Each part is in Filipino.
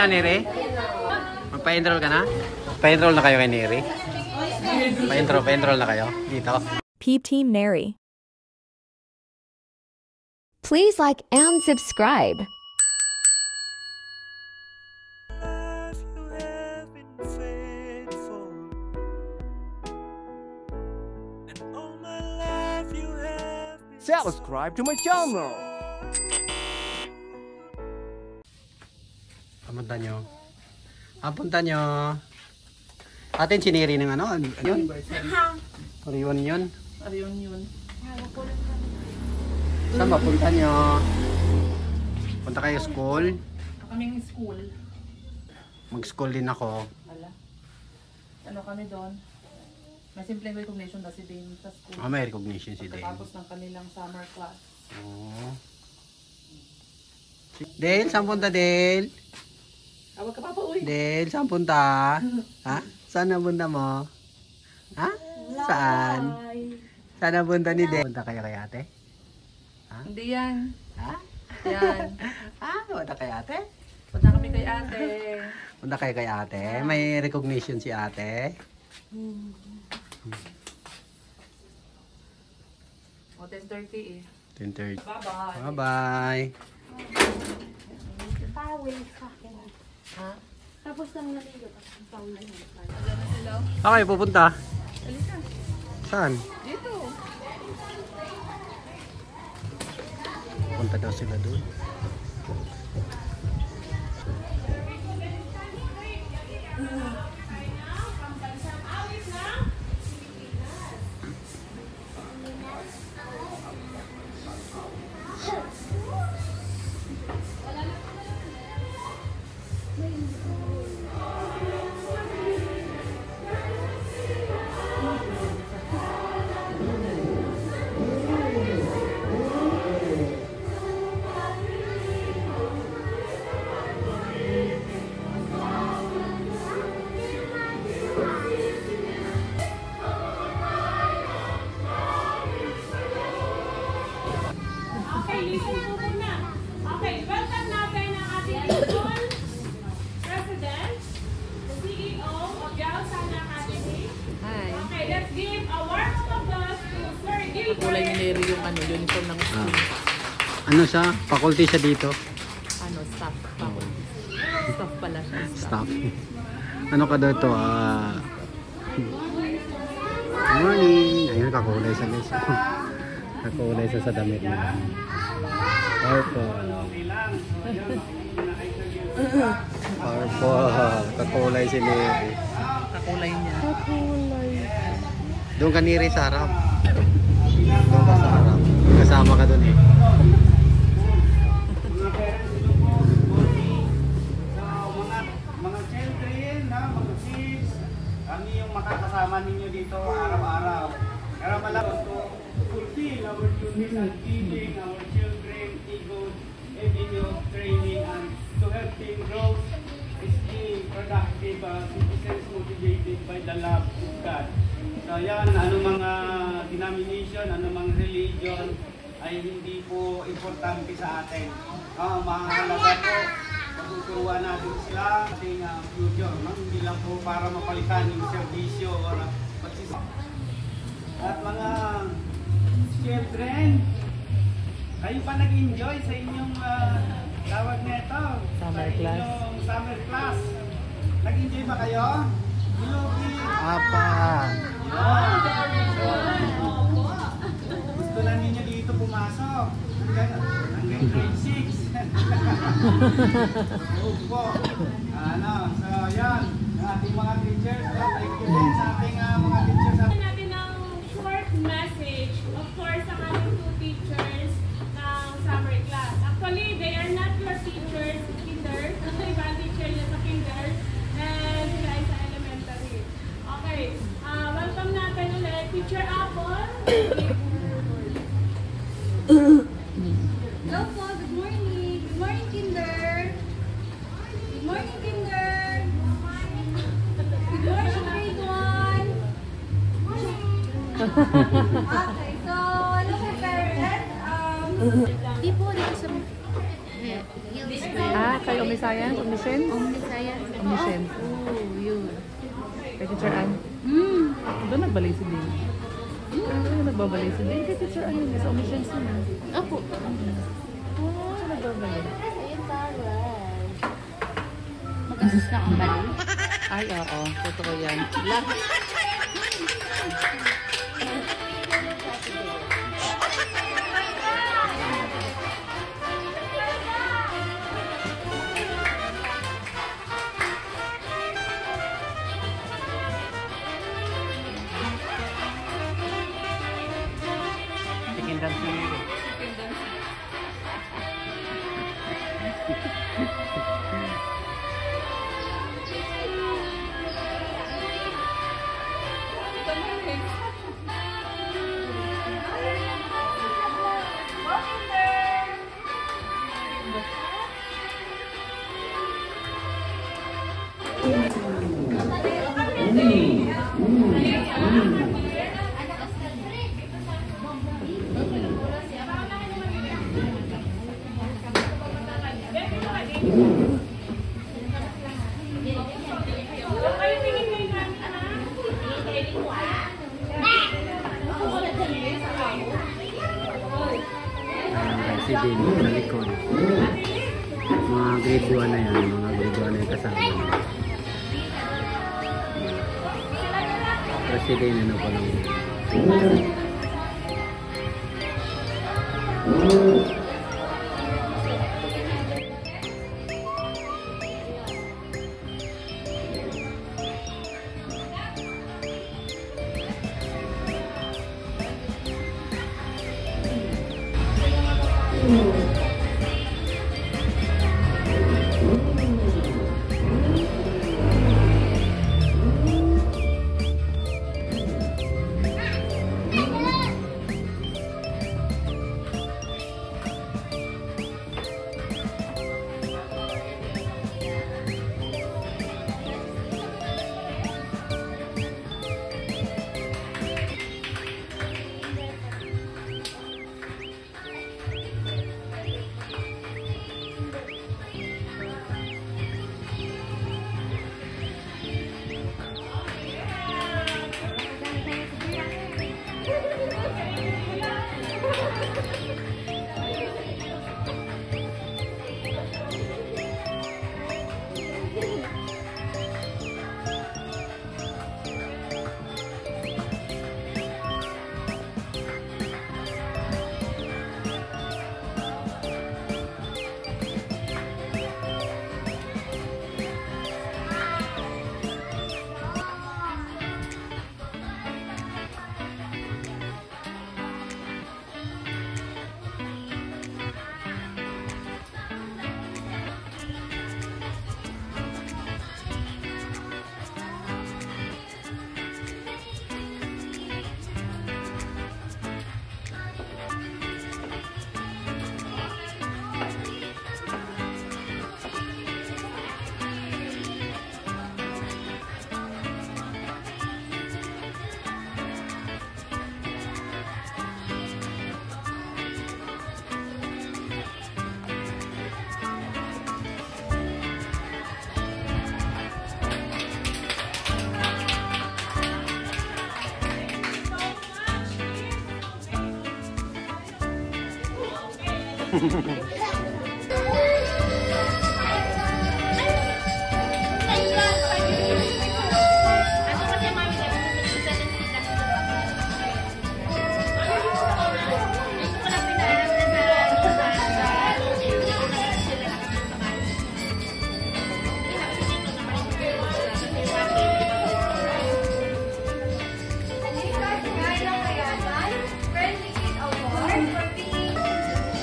na, Neri? Magpa-enroll ka na? Pa-enroll na kayo kay Neri? Pa-enroll na kayo dito? Peep Team Neri. Please like and subscribe. Subscribe to my channel. Punta nyo. Atin siniri ng ano? Yun? Reunion. Saan ba punta nyo? Punta kayo school? Kaming school. Mag-school din ako. Ano kami doon? May simpleng recognition na si Dane sa school. May recognition si Dane. Pagkatapos ng kanilang summer class. Oo. Dale, saan punta Dale? Awag ka pa uwi. Dale, saan punta? Ha? Saan na punta mo? Ha? Saan? Saan na punta ni Dale? Punta kayo kay ate? Ha? Hindi yan. Ha? Yan. Ha? Punta kay ate? Punta kami kay ate. Punta kayo kay ate? May recognition si ate? O, 10:30 eh. 10:30. Bye-bye. Bye-bye. Pawil sa akin. Ha? Tapos lang naligo. Pawil na Sila? Okay, pupunta. Alika. Saan? Dito. Punta daw sila doon. Okay, welcome natin ang ating school president, the CEO of Yaosana Academy. Hi. Okay, let's give a warm applause to Sir Gilbert. Kulay ni Neri yung uniform ng school. Ano siya? Faculty siya dito. Staff. Staff pala siya. Staff. Ano ka daw ito? Morning! Ayun, kakulay siya guys. Kakulay siya sa damit niya. Purple. Purple. Kakulay si Neri. Kakulay niya. Doon ka Neri sa harap. Doon ka sa harap. Kasama ka doon eh. Mga children, mga kids, kami yung makakasama ninyo dito araw-araw. Pero pala to fulfill our duties and teaching our children a good avenue of training and to help them grow as being productive citizens motivated by the love of God. So yan, mga denomination, mga religion ay hindi po importante sa atin. Mahalaga po, matuturuan natin sila ating future, hindi lang po para mapalitan yung serbisyo o pagsisama. At mga children, kayo pa nag-enjoy sa inyong tawag na ito? Summer class. Inyong summer class. Nag-enjoy ba kayo? Apa? Gusto na ninyo dito pumasok. Hanggang grade 6. Opo. So yan, ang ating mga teachers, thank you din sa ating mga teachers. Natin ang short message, of course, sa aming two teachers ng summer class. Actually, they are not your teachers, kinder. Kasi iba ang teacher niya sa kinder, and sila ay sa elementary. Okay, welcome natin ulit, Teacher Apple. Hello po, good morning. Good morning, Kinder. Good morning, Kinder. Good morning, grade 1. Okay, so, hello po, parents. Di po, dito sa Kayo Omniscience? Omniscience? Omniscience. Omniscience. Oo, yun. Kay Teacher Ann. Doon nagbalay si Dane. Doon nagbabalay si Dane. Kay Teacher Ann yun. Sa Omniscience yun. Opo. Siya nagbabalay. Ayun, taray. Mag-asus na ang bali. Ay, oo. Totoo yan. Lahat. Chicken dance na nito. Si Dane sa likod. Mga grade 1 na yan. Mga grade 1 na yung kasama niya. Pero si Dane ano pa lang.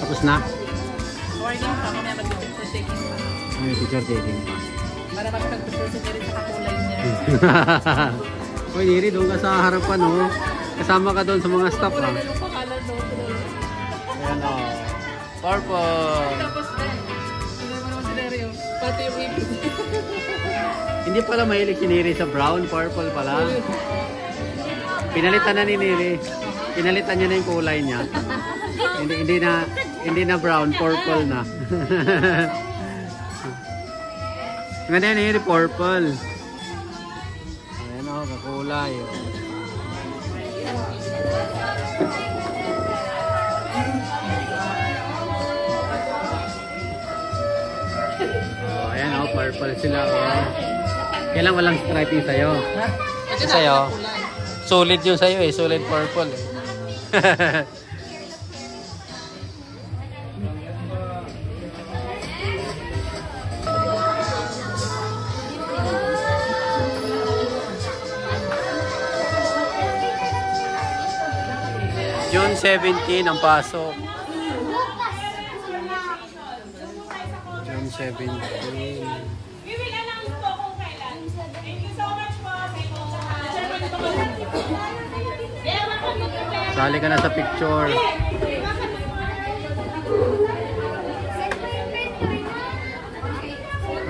Tapos na? Warning pa, kami mag-picture taking pa. Ay, picture taking pa. Para makapag-picture si Mary sa kakulay niya. Uy, Neri, doon ka sa harapan, oh. Kasama ka doon sa mga staff, ah. Yung pangalan doon. Ayan, oh. Purple. Tapos din, hindi mo naman si Mary, oh. Pati yung ipis. Hindi pala mahilig si Neri sa brown, purple pala. Pinalitan na ni Neri. Pinalitan niya na yung kulay niya. Hindi na brown, purple na. Ganda yan, Neri, purple. Ayan o, kakulay. Ayan o, purple sila. Kailan walang striping sa'yo? Ito sa'yo? Solid yung sa'yo eh, solid purple eh. June 17 ang pasok. June 17. We will announce po kung kailan. Thank you so much po. Sali ka na sa picture.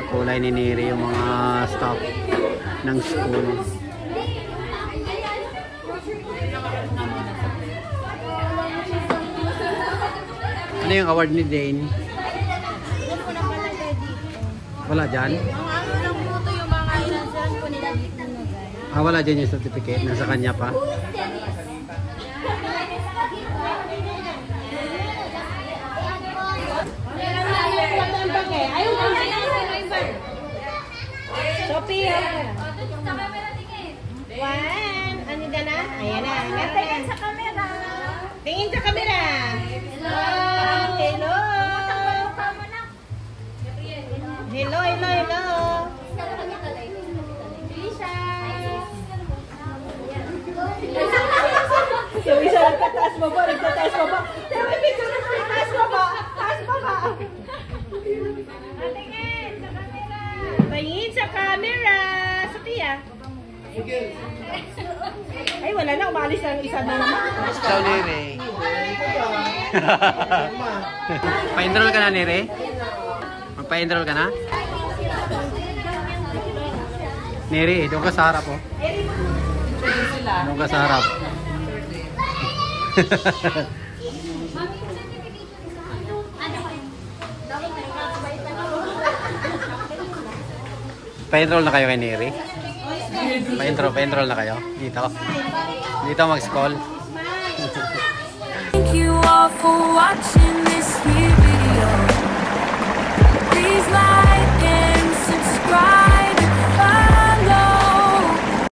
Kakulay ni Neri yung mga staff ng school. Ano yung award ni Dane? Wala dyan? Ang ano lang po ito, yung mga ilan po nila dito na guys. Ah, wala dyan yung certificate. Nasa kanya pa. Sophie, one, ano na na? Ayan na, tingin sa camera. Tingin sa camera. Hello, hello. Hello, hello, hello. So, isa nagtataas baba, nagtataas baba. Pero may picture na taas baba, taas baba. Tingin sa camera. Tingin sa camera. Sophia. Ay, wala na. Umalis na yung isa na naman. Ciao, Neri. Pa-enroll ka na, Neri? Magpa-enroll ka na? Neri, doon ka sa harap, oh. Doon ka sa harap. Pa-enroll na kayo kay Neri? Pa-enroll na kayo? Dito mag-school? Thank you all for watching this here video. Please like